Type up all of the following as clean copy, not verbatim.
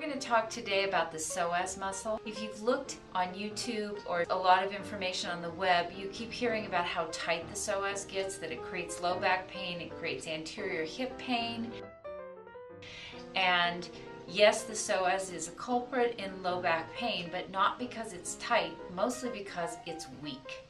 going to talk today about the psoas muscle. If you've looked on YouTube or a lot of information on the web, you keep hearing about how tight the psoas gets, that it creates low back pain, it creates anterior hip pain. And yes, the psoas is a culprit in low back pain, but not because it's tight, mostly because it's weak.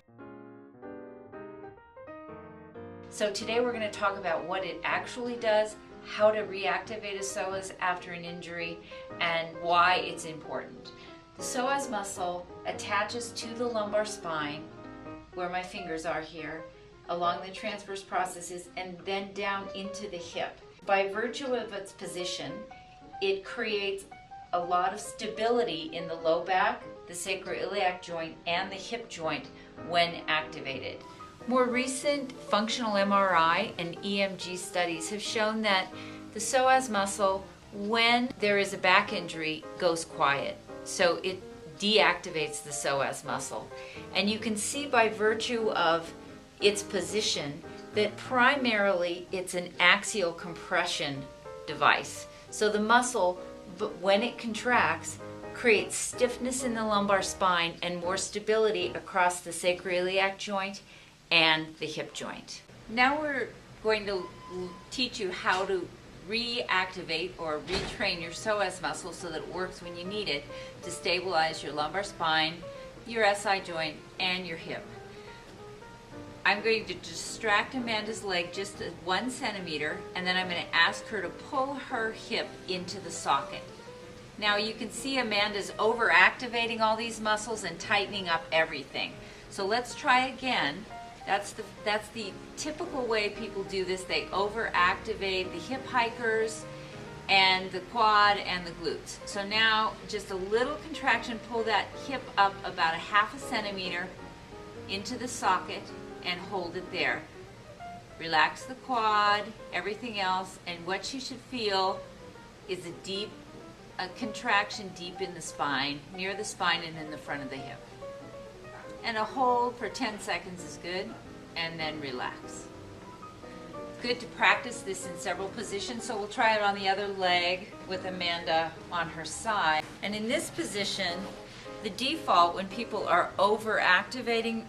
So today we're going to talk about what it actually does, how to reactivate a psoas after an injury, and why it's important. The psoas muscle attaches to the lumbar spine, where my fingers are here, along the transverse processes, and then down into the hip. By virtue of its position, it creates a lot of stability in the low back, the sacroiliac joint, and the hip joint when activated. More recent functional MRI and EMG studies have shown that the psoas muscle, when there is a back injury, goes quiet. So it deactivates the psoas muscle. And you can see by virtue of its position that primarily it's an axial compression device. So the muscle, when it contracts, creates stiffness in the lumbar spine and more stability across the sacroiliac joint and the hip joint. Now we're going to teach you how to reactivate or retrain your psoas muscle so that it works when you need it to stabilize your lumbar spine, your SI joint, and your hip. I'm going to distract Amanda's leg just 1 centimeter, and then I'm going to ask her to pull her hip into the socket. Now you can see Amanda's overactivating all these muscles and tightening up everything. So let's try again. That's the typical way people do this. They overactivate the hip hikers and the quad and the glutes. So now just a little contraction, pull that hip up about 1/2 centimeter into the socket and hold it there. Relax the quad, everything else, and what you should feel is a contraction deep in the spine, near the spine and in the front of the hip. And a hold for 10 seconds is good, and then relax. Good to practice this in several positions, so we'll try it on the other leg with Amanda on her side. And in this position, the default when people are over-activating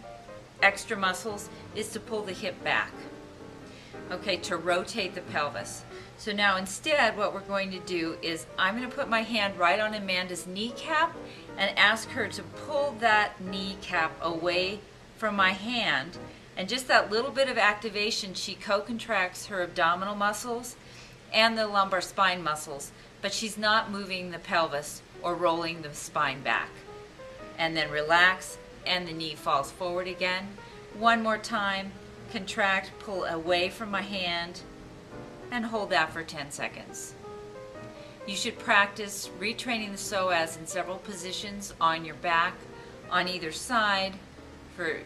extra muscles is to pull the hip back, okay, to rotate the pelvis. So now instead what we're going to do is I'm going to put my hand right on Amanda's kneecap and ask her to pull that kneecap away from my hand. And just that little bit of activation, she co-contracts her abdominal muscles and the lumbar spine muscles, but she's not moving the pelvis or rolling the spine back. And then relax, and the knee falls forward again. One more time, contract, pull away from my hand, and hold that for 10 seconds. You should practice retraining the psoas in several positions on your back, on either side, for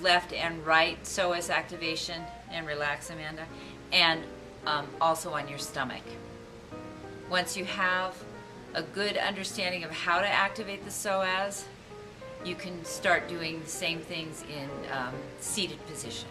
left and right psoas activation, and relax, Amanda, and also on your stomach. Once you have a good understanding of how to activate the psoas, you can start doing the same things in seated position.